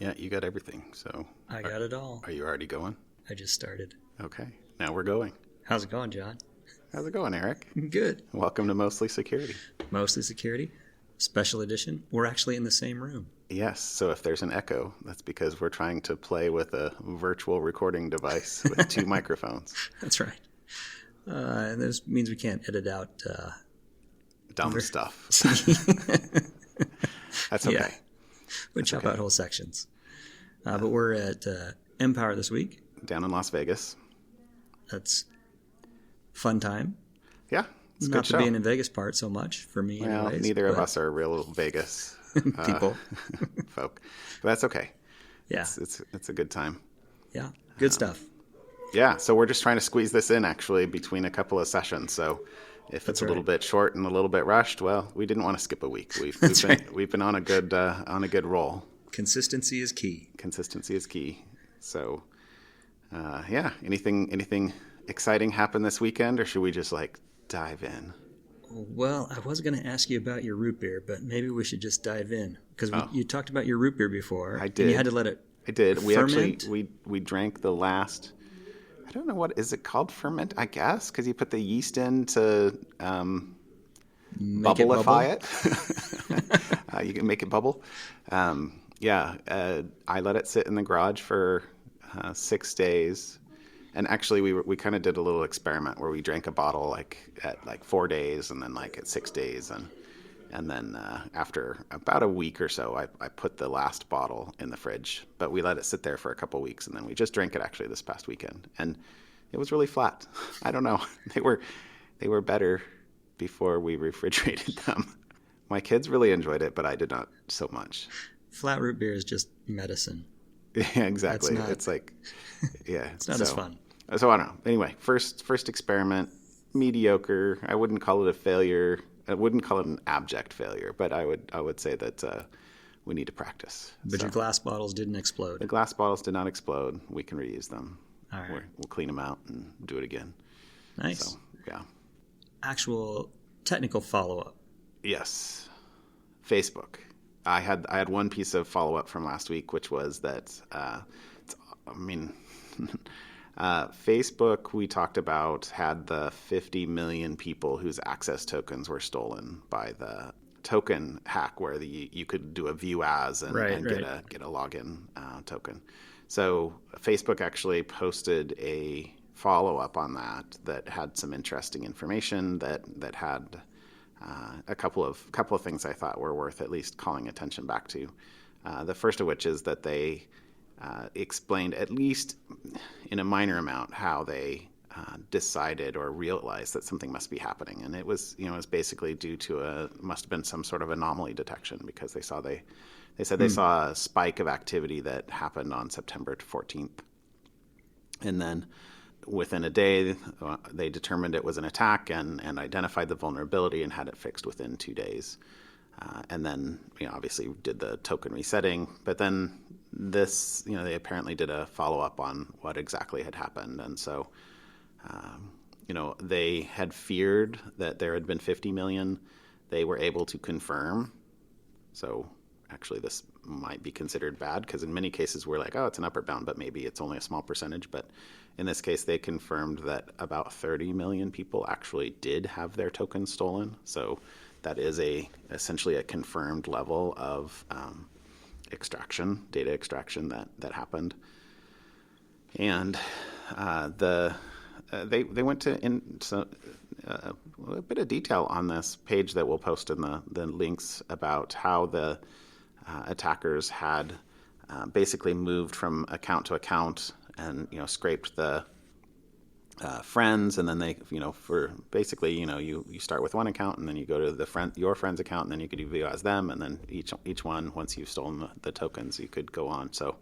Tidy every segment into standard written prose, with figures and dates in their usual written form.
Yeah, you got everything. So I got it all. are you already going? I just started. Okay, now we're going. How's it going, John? How's it going, Eric? Good. Welcome to Mostly Security. Mostly Security, special edition. We're actually in the same room. Yes, so if there's an echo, that's because we're trying to play with a virtual recording device with two microphones. That's right. And this means we can't edit out Dumb stuff. That's okay. Yeah. We chop out whole sections. But we're at Empower this week. Down in Las Vegas. That's fun time. Yeah, it's a Not good the show. being in Vegas part so much for me. Well, anyways, neither of but us are real Vegas people. folk, but that's okay. Yeah. It's a good time. Yeah. Good stuff. Yeah, so we're just trying to squeeze this in actually between a couple of sessions. So if it's a little bit short and a little bit rushed, well, we didn't want to skip a week. We've been on a good roll. Consistency is key. Consistency is key. So yeah, anything exciting happened this weekend, or should we just dive in? Well, I was going to ask you about your root beer, but maybe we should just dive in because you talked about your root beer before. I did. And you had to let it. I did. We ferment? actually we drank the last. I don't know what is it called, ferment, I guess, because you put the yeast in to bubbleify it. You can make it bubble. I let it sit in the garage for 6 days. And actually, we kind of did a little experiment where we drank a bottle at 4 days, and then at 6 days, and then after about a week or so, I put the last bottle in the fridge. But we let it sit there for a couple weeks, and then we just drank it actually this past weekend, and it was really flat. I don't know, they were better before we refrigerated them. My kids really enjoyed it, but I did not so much. Flat root beer is just medicine. Yeah, exactly. It's not as fun. So I don't know. Anyway, first experiment, mediocre. I wouldn't call it a failure. I wouldn't call it an abject failure, but I would say that we need to practice. But your glass bottles didn't The explode. glass bottles did not explode. We can reuse them. All right. We'll clean them out and do it again. Nice. So yeah. Actual technical follow-up. Yes. Facebook. I had one piece of follow-up from last week, which was that, Facebook, we talked about, had the 50 million people whose access tokens were stolen by the token hack, where you could do a view as and get a login token. So Facebook actually posted a follow-up on that had some interesting information that had a couple of things I thought were worth at least calling attention back to. The first of which is that they explained, at least in a minor amount, how they decided or realized that something must be happening, and it was basically due to must have been some sort of anomaly detection, because they said they saw a spike of activity that happened on September 14th, and then within a day, they determined it was an attack and identified the vulnerability and had it fixed within 2 days. And then, obviously did the token resetting. But then they apparently did a follow-up on what exactly had happened. And so, they had feared that there had been 50 million. They were able to confirm. So actually, this might be considered bad, because in many cases we're like, oh, it's an upper bound, but maybe it's only a small percentage. But in this case, they confirmed that about 30 million people actually did have their tokens stolen. So that is essentially a confirmed level of data extraction that happened. And they went into a bit of detail on this page that we'll post in the links about how the attackers had basically moved from account to account and scraped the friends, and then they for basically you start with one account, and then you go to your friend's account, and then you could view as them, and then each one, once you've stolen the tokens, you could go on. So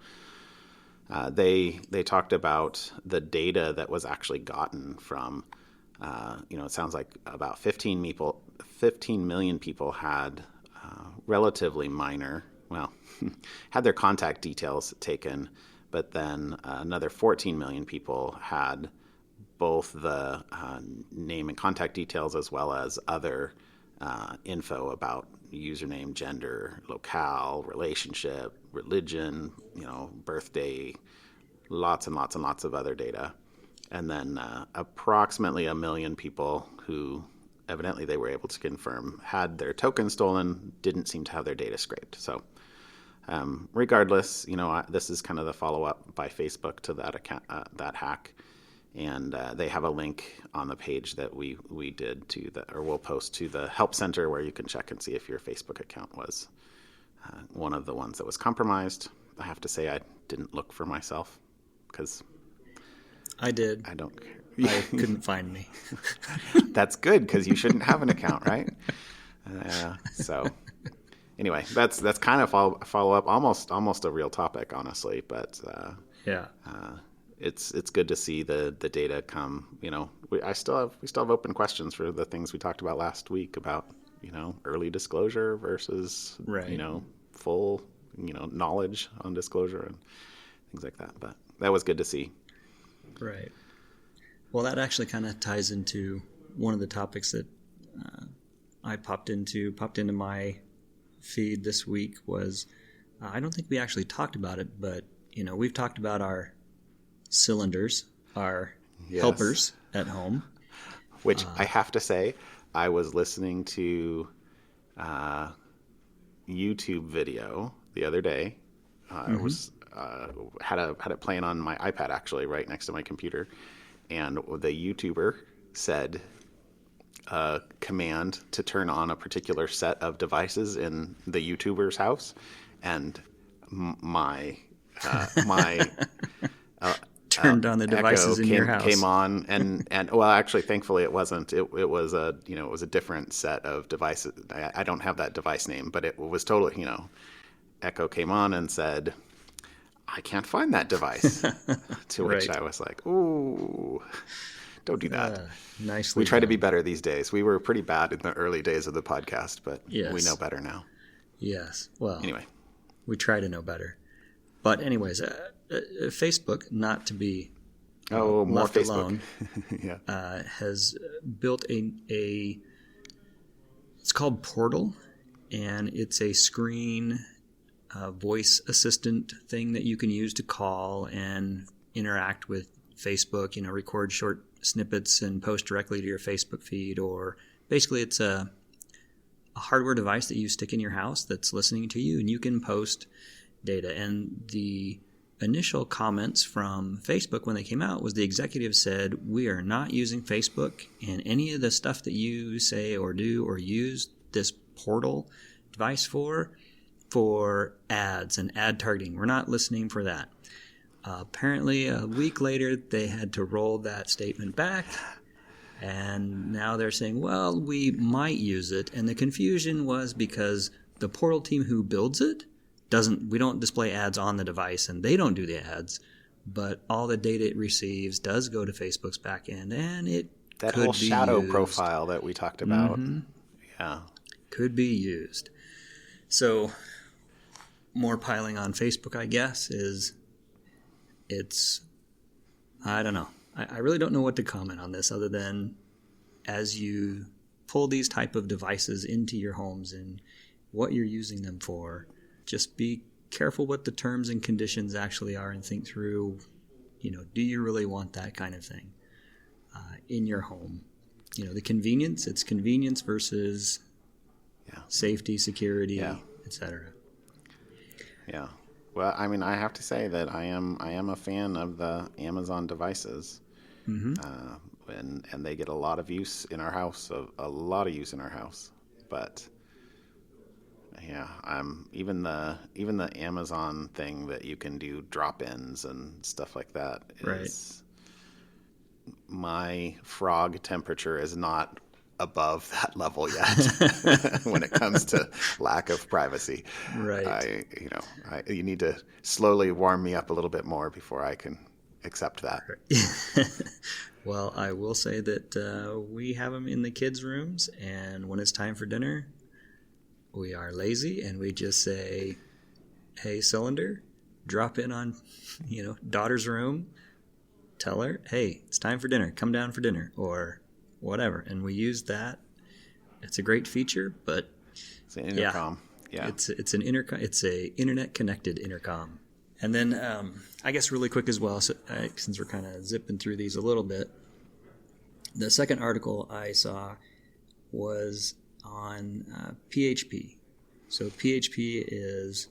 they talked about the data that was actually gotten from it sounds like about 15 million people had relatively minor, had their contact details taken, but then another 14 million people had both the name and contact details as well as other info about username, gender, locale, relationship, religion, birthday, lots and lots and lots of other data. And then approximately 1 million people who evidently they were able to confirm had their token stolen, didn't seem to have their data scraped. So regardless, this is kind of the follow-up by Facebook to that account, that hack. And they have a link on the page that we did or we'll post to the help center where you can check and see if your Facebook account was one of the ones that was compromised. I have to say I didn't look for myself because I did. I don't care. I couldn't find me. That's good because you shouldn't have an account, right? So anyway, that's kind of follow up, almost a real topic, honestly. But yeah. It's good to see the data come. We still have open questions for the things we talked about last week about early disclosure versus full knowledge on disclosure and things like that. But that was good to see. Right. Well, that actually kind of ties into one of the topics that I popped into my feed this week was I don't think we actually talked about it, but we've talked about our cylinders, our helpers at home. Which I have to say, I was listening to a YouTube video the other day. I was had it playing on my iPad actually, right next to my computer, and the YouTuber said a command to turn on a particular set of devices in the YouTuber's house, and my turned on the devices in your house. Came on, and well, actually, thankfully, it wasn't. It was a different set of devices. I don't have that device name, but it was totally, Echo came on and said, "I can't find that device." To which I was like, "Ooh, don't do that." Nicely. We try to be better these days. We were pretty bad in the early days of the podcast, but we know better now. Yes. Well. Anyway, we try to know better. But anyways, Facebook, not to be more left Facebook. Alone, has built a it's called Portal, and it's a screen voice assistant thing that you can use to call and interact with Facebook, record short snippets and post directly to your Facebook feed, or basically it's a hardware device that you stick in your house that's listening to you, and you can post data. And the initial comments from Facebook when they came out was the executive said, we are not using Facebook and any of the stuff that you say or do or use this Portal device for ads and ad targeting. We're not listening for that. Apparently a week later they had to roll that statement back, and now they're saying, well, we might use it. And the confusion was because the Portal team who builds it we don't display ads on the device, and they don't do the ads, but all the data it receives does go to Facebook's back end, and that could whole be shadow used. Profile that we talked about. Could be used. So more piling on Facebook, I guess, I don't know. I really don't know what to comment on this other than as you pull these type of devices into your homes and what you're using them for, just be careful what the terms and conditions actually are and think through, do you really want that kind of thing in your home? The convenience, it's convenience versus safety, security, etc. Yeah. Well, I mean, I have to say that I am a fan of the Amazon devices. And they get a lot of use in our house, but even the Amazon thing that you can do drop-ins and stuff like that is my frog temperature is not above that level yet when it comes to lack of privacy. Right. You need to slowly warm me up a little bit more before I can accept that. Well, I will say that we have them in the kids' rooms, and when it's time for dinner, we are lazy and we just say, hey, cylinder, drop in on, daughter's room, tell her, hey, it's time for dinner, come down for dinner, or whatever. And we use that It's a great feature, but it's an intercom. Yeah. It's an intercom. It's a internet connected intercom. And then I guess really quick as well, so, since we're kind of zipping through these a little bit, the second article I saw was on PHP. So PHP is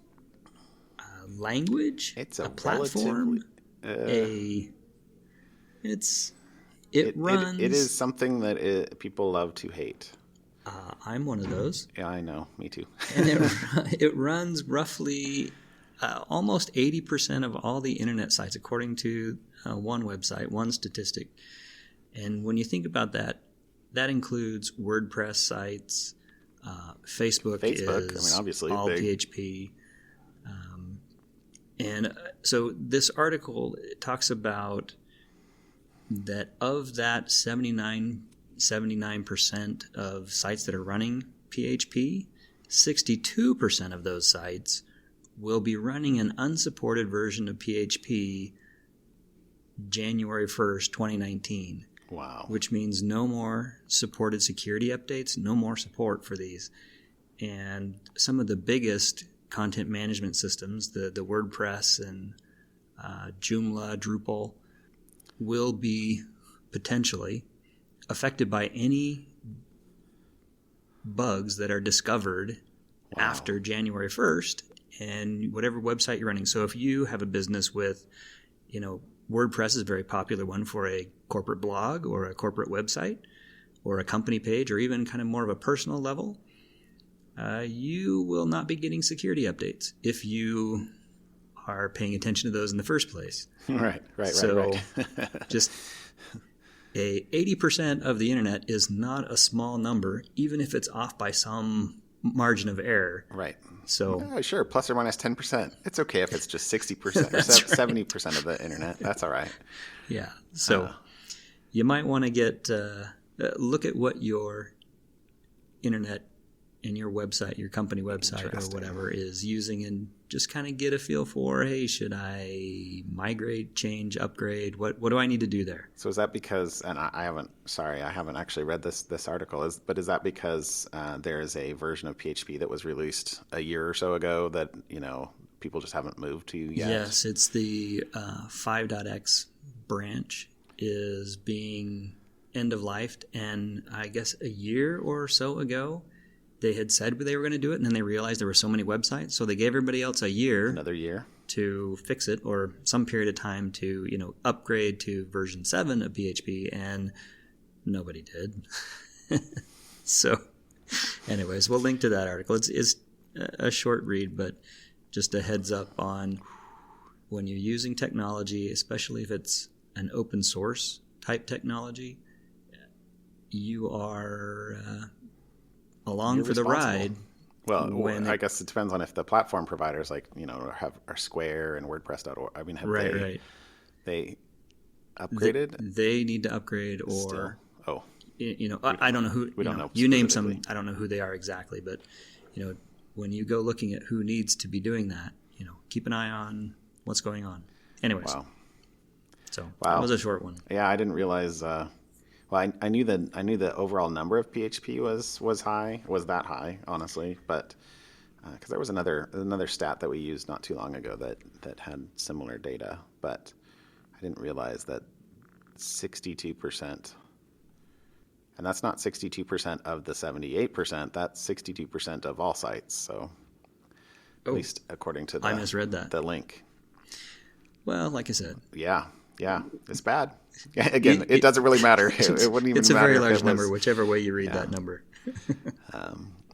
a language, it's a platform, it runs. It is something that people love to hate. I'm one of those. Yeah, I know. Me too. And it runs roughly almost 80% of all the internet sites, according to one website, one statistic. And when you think about that, that includes WordPress sites. Facebook is obviously all big. PHP. And so this article talks about that of that 79% of sites that are running PHP, 62% of those sites will be running an unsupported version of PHP January 1st, 2019. Wow. Which means no more supported security updates, no more support for these. And some of the biggest content management systems, the WordPress and Joomla, Drupal, will be potentially affected by any bugs that are discovered after January 1st and whatever website you're running. So if you have a business with, WordPress is a very popular one for a corporate blog or a corporate website or a company page or even kind of more of a personal level, you will not be getting security updates if you are paying attention to those in the first place. Right. So just 80% of the internet is not a small number, even if it's off by some margin of error. Right. So sure, plus or minus 10%. It's okay if it's just 60% or 70% of the internet. That's all right. Yeah. So you might want to get look at what your internet and your website, your company website or whatever is using, and just kind of get a feel for, hey, should I migrate, change, upgrade? What do I need to do there? So is that because, and I haven't actually read this article, but is that because there is a version of PHP that was released a year or so ago that, people just haven't moved to yet? Yes, it's the 5.x branch is being end-of-lifed, and I guess a year or so ago, they had said they were going to do it, and then they realized there were so many websites, so they gave everybody else another year to fix it, or some period of time to upgrade to version 7 of PHP, and nobody did. So, anyways, we'll link to that article. It's a short read, but just a heads up on when you're using technology, especially if it's an open source type technology, you are along for the ride. Well, I guess it depends on if the platform providers are Square and WordPress.org. I mean, have they upgraded? They need to upgrade, or I don't know who. We don't know. You name some. I don't know who they are exactly, but when you go looking at who needs to be doing that, keep an eye on what's going on. Anyways, so that was a short one. Yeah, I didn't realize. I knew the overall number of PHP was that high, honestly, but because there was another stat that we used not too long ago that had similar data, but I didn't realize that 62%, and that's not 62% of the 78%, that's 62% of all sites. So at least according to I misread that. The link. Well, like I said. Yeah, it's bad. Again, it doesn't really matter. It wouldn't even matter. It's a very large number, whichever way you read that number.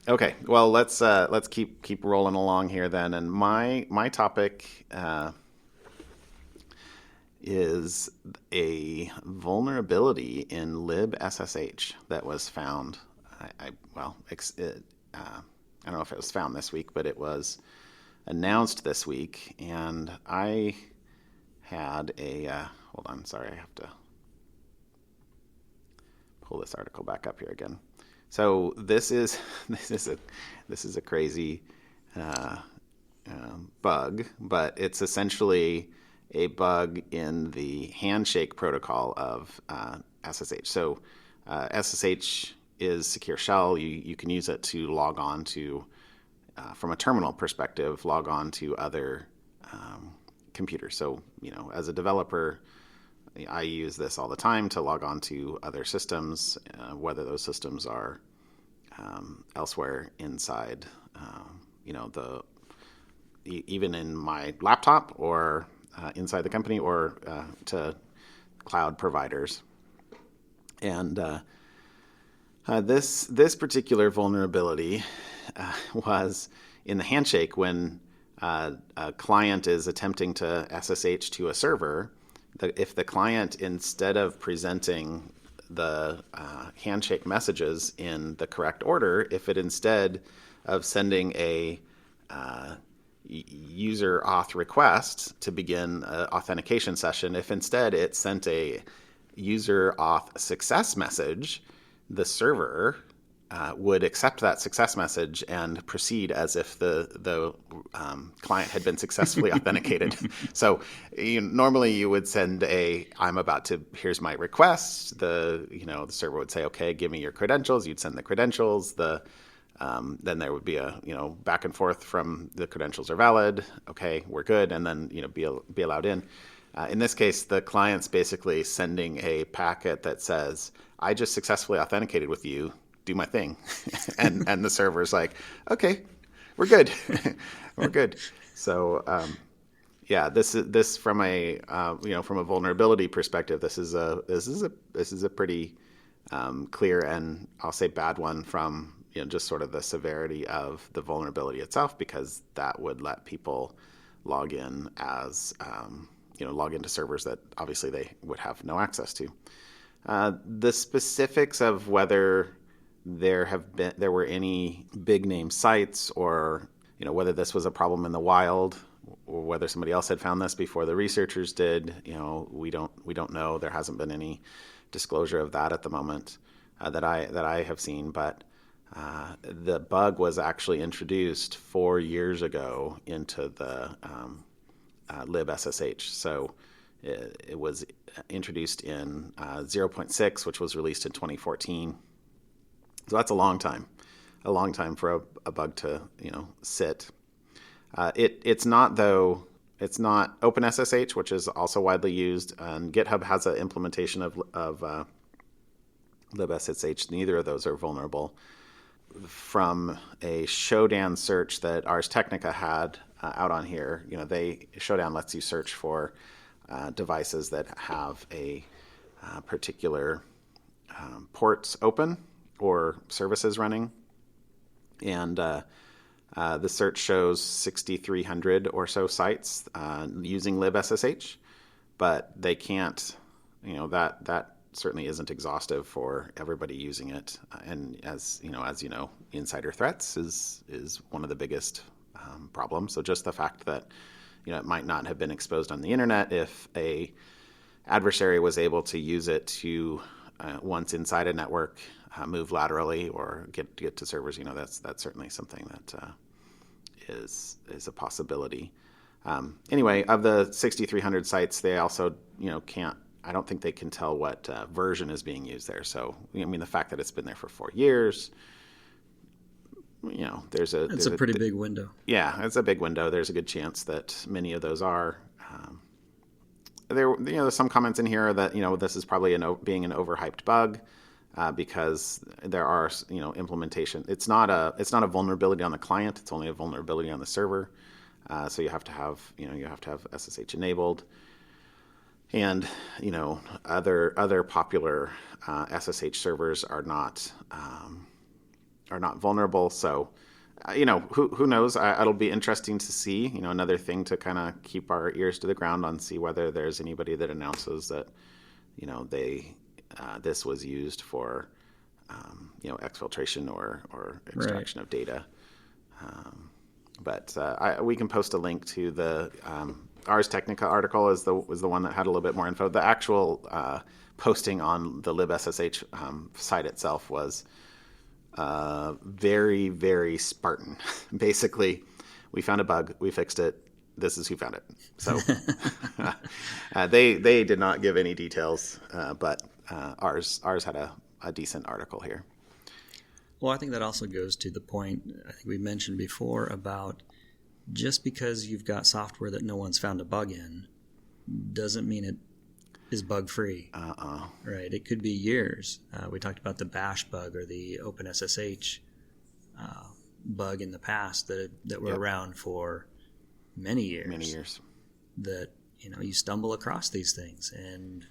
Okay, well, let's keep rolling along here then. And my topic is a vulnerability in libSSH that was found. I don't know if it was found this week, but it was announced this week, and I had a hold on, sorry, I have to pull this article back up here again. So this is a crazy bug, but it's essentially a bug in the handshake protocol of SSH. So SSH is Secure Shell. You can use it to log on to, from a terminal perspective, log on to other computers. So, as a developer, I use this all the time to log on to other systems, whether those systems are elsewhere inside, even in my laptop or inside the company, or to cloud providers. And this particular vulnerability was in the handshake when a client is attempting to SSH to a server. If the client, instead of presenting the handshake messages in the correct order, if it, instead of sending a user auth request to begin an authentication session, if instead it sent a user auth success message, the server would accept that success message and proceed as if the client had been successfully authenticated. So normally you would send here's my request. The server would say, okay, give me your credentials. You'd send the credentials. Then there would be a back and forth from the credentials are valid. Okay, we're good, and then be allowed in. In this case, the client's basically sending a packet that says, I just successfully authenticated with you. Do my thing. and the server's like, okay, we're good. We're good. So, this from a from a vulnerability perspective, this is a pretty clear, and I'll say bad one, from just sort of the severity of the vulnerability itself, because that would let people log in as log into servers that obviously they would have no access to. The specifics of whether there were any big name sites, or whether this was a problem in the wild, or whether somebody else had found this before the researchers did, we don't know. There hasn't been any disclosure of that at the moment that I have seen. But the bug was actually introduced 4 years ago into the libSSH. So it was introduced in 0.6, which was released in 2014. So that's a long time for a bug to sit. It's not OpenSSH, which is also widely used, and GitHub has an implementation of libSSH. Neither of those are vulnerable. From a Shodan search that Ars Technica had out on here, Shodan lets you search for devices that have a particular ports open or services running, and the search shows 6,300 or so sites using libSSH, but they can't. That certainly isn't exhaustive for everybody using it. And as insider threats is one of the biggest problems. So just the fact that it might not have been exposed on the internet, if a adversary was able to use it to once inside a network move laterally or get to servers, that's certainly something that is a possibility. Anyway, of the 6,300 sites, they also can't. I don't think they can tell what version is being used there. So the fact that it's been there for 4 years, there's a pretty big window. Yeah, it's a big window. There's a good chance that many of those are. There's some comments in here that this is probably being an overhyped bug. Because there are implementation. It's not a vulnerability on the client. It's only a vulnerability on the server. So you have to have SSH enabled, and other popular SSH servers are not vulnerable. So who knows? It'll be interesting to see. Another thing to kind of keep our ears to the ground on, see whether there's anybody that announces that this was used for, exfiltration or extraction of data. But we can post a link to the Ars Technica article. Was the one that had a little bit more info. The actual posting on the libSSH site itself was very, very Spartan. Basically, we found a bug, we fixed it. This is who found it. So they did not give any details, but ours had a decent article here. Well, I think that also goes to the point I think we mentioned before about just because you've got software that no one's found a bug in doesn't mean it is bug free. Right? It could be years. We talked about the bash bug or the OpenSSH bug in the past that were around for many years. Many years. That you stumble across these things, and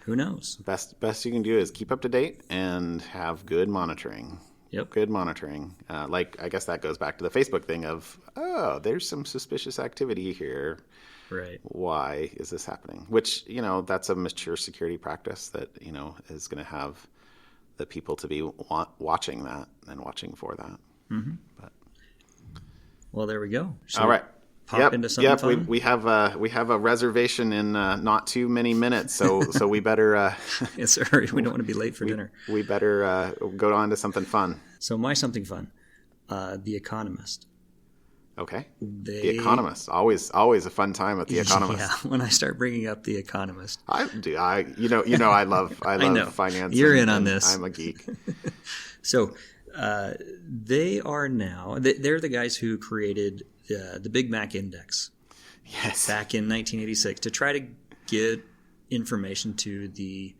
who knows? Best you can do is keep up to date and have good monitoring. Yep. Good monitoring. I guess that goes back to the Facebook thing of, there's some suspicious activity here. Right. Why is this happening? Which, that's a mature security practice that, is going to have the people to be watching that and watching for that. Mm-hmm. But, well, there we go. All right. Pop into something fun? We have a reservation in not too many minutes, so we better. Yes, sir. We don't want to be late for dinner. We better go on to something fun. So my something fun, The Economist. Okay. The Economist, always a fun time with The Economist. Yeah, when I start bringing up The Economist, I love finance. You're in on this. I'm a geek. So they are now. They're the guys who created the Big Mac Index. Yes. Back in 1986 to try to get information to the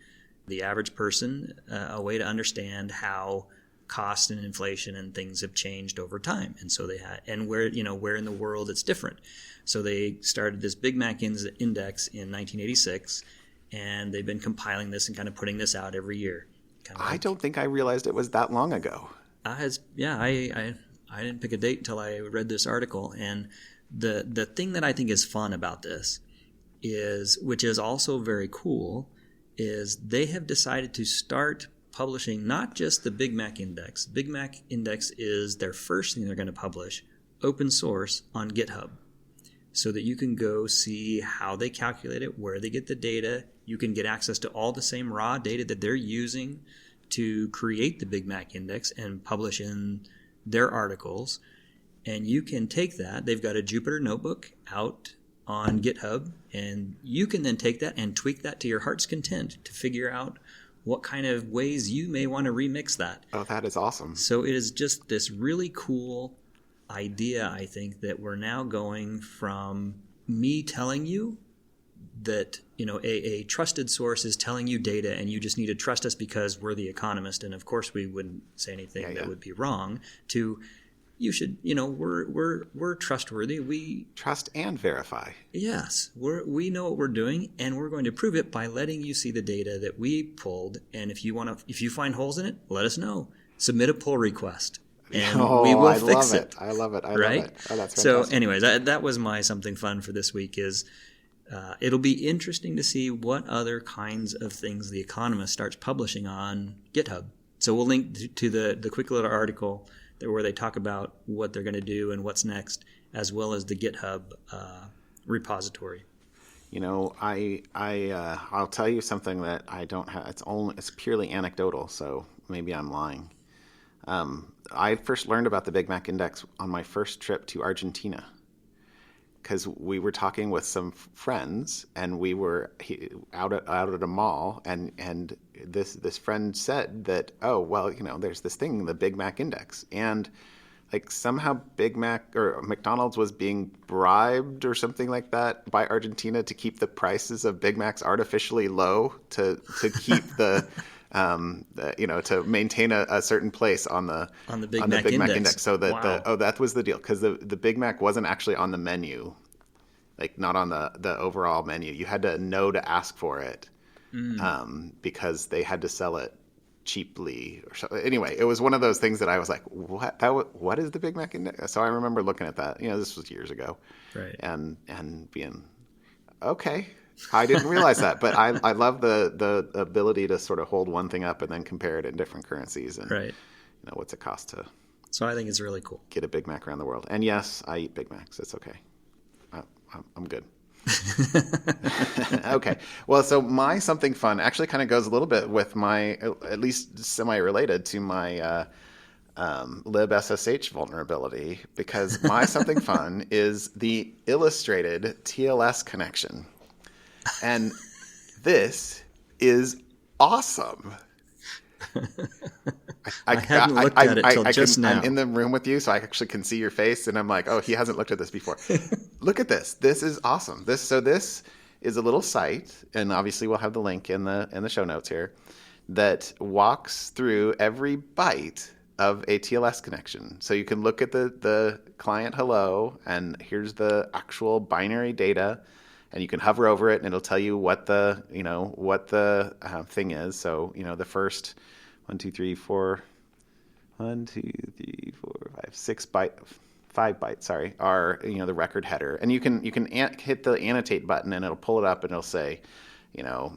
average person, a way to understand how cost and inflation and things have changed over time, and so they had, and where in the world it's different. So they started this Big Mac Index in 1986, and they've been compiling this and kind of putting this out every year. I don't think I realized it was that long ago. I didn't pick a date until I read this article, and the thing that I think is fun about this is, which is also very cool, is they have decided to start publishing not just the Big Mac Index. Big Mac Index is their first thing they're going to publish, open source on GitHub, so that you can go see how they calculate it, where they get the data. You can get access to all the same raw data that they're using to create the Big Mac Index and publish in their articles. And you can take that. They've got a Jupyter notebook out on GitHub, and you can then take that and tweak that to your heart's content to figure out what kind of ways you may want to remix that. Oh, that is awesome. So it is just this really cool idea, I think, that we're now going from me telling you that, a trusted source is telling you data and you just need to trust us because we're The Economist, and of course we wouldn't say anything that would be wrong, to you should, we're trustworthy. We trust and verify. Yes, we know what we're doing, and we're going to prove it by letting you see the data that we pulled. And if you find holes in it, let us know. Submit a pull request, and we will fix it. I love it. Right? Love it. Oh, that's fantastic. So, anyways, that was my something fun for this week. Is it'll be interesting to see what other kinds of things The Economist starts publishing on GitHub. So we'll link to the quick little article where they talk about what they're going to do and what's next, as well as the GitHub repository. I'll tell you something that I don't have. It's purely anecdotal, so maybe I'm lying. I first learned about the Big Mac Index on my first trip to Argentina, because we were talking with some friends, and we were out at a mall, and this friend said that, there's this thing, the Big Mac Index, and somehow Big Mac or McDonald's was being bribed or something like that by Argentina to keep the prices of Big Macs artificially low to keep the to maintain a certain place on the Big Mac Index. So that that was the deal, because the Big Mac wasn't actually on the menu, not on the overall menu. You had to know to ask for it, because they had to sell it cheaply or something. Anyway, it was one of those things that I was like, what is the Big Mac Index? So I remember looking at that. This was years ago, right? And being okay. I didn't realize that, but I love the ability to sort of hold one thing up and then compare it in different currencies, and right. What's it cost to. So I think it's really cool. Get a Big Mac around the world, and yes, I eat Big Macs. It's okay. I'm good. Okay. Well, so my something fun actually kind of goes a little bit with my, at least semi-related to my libSSH vulnerability, because my something fun is the illustrated TLS connection. And this is awesome. I hadn't looked at it till just now. I'm in the room with you, so I actually can see your face, and I'm like, oh, he hasn't looked at this before. Look at this. This is awesome. This is a little site, and obviously we'll have the link in the show notes here, that walks through every byte of a TLS connection. So you can look at the client hello, and here's the actual binary data, and you can hover over it, and it'll tell you what the thing is. So the first 5 bytes, sorry, are the record header, and you can hit the annotate button, and it'll pull it up, and it'll say,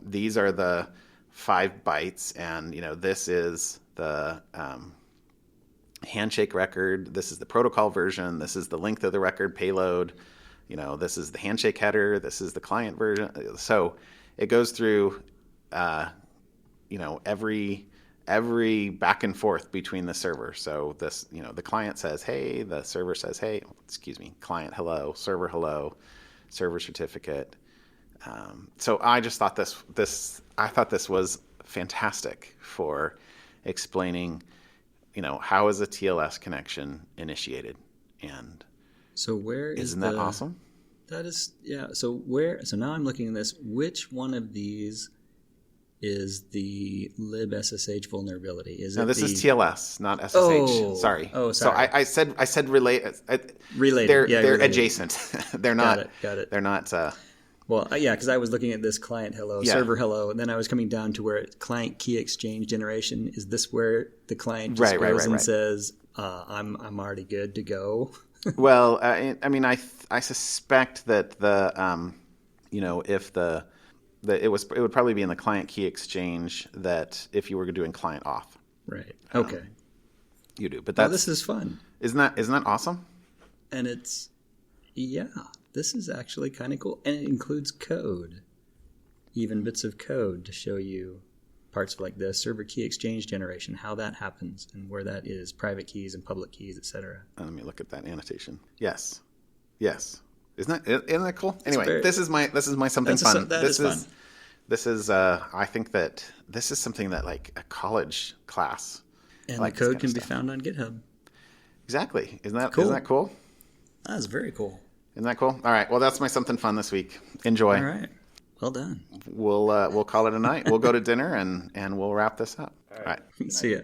these are the 5 bytes, and this is the handshake record, this is the protocol version, this is the length of the record payload, this is the handshake header, this is the client version. So it goes through every back and forth between the server. So this, the client says, hey, the server says, hey, client hello, server certificate. So I just thought this was fantastic for explaining, how is a TLS connection initiated? And so where isn't that awesome? That is, yeah. So now I'm looking at this. Which one of these is the libSSH vulnerability? Is this is TLS, not SSH. Oh, sorry. Oh, sorry. So I said relate. Related. They're related. adjacent. They're not. Got it. They're not. Well, yeah, because I was looking at this client hello, server hello, and then I was coming down to where client key exchange generation. Is this where the client just goes and says, "I'm already good to go"? Well, I suspect that if it would probably be in the client key exchange that if you were doing client auth. Right. Okay. You do, but this is fun. Isn't that awesome? And this is actually kind of cool, and it includes code, even bits of code to show you parts of like the server key exchange generation, how that happens, and where that is, private keys and public keys, etc. Let me look at that annotation. Yes. Isn't that cool? Anyway, this is my something fun. This is fun. This is I think that this is something that like a college class. And the code can be found on GitHub. Exactly. Isn't that cool? That's very cool. Isn't that cool? All right. Well, that's my something fun this week. Enjoy. All right. Well done. We'll call it a night. We'll go to dinner and we'll wrap this up. All right. See ya.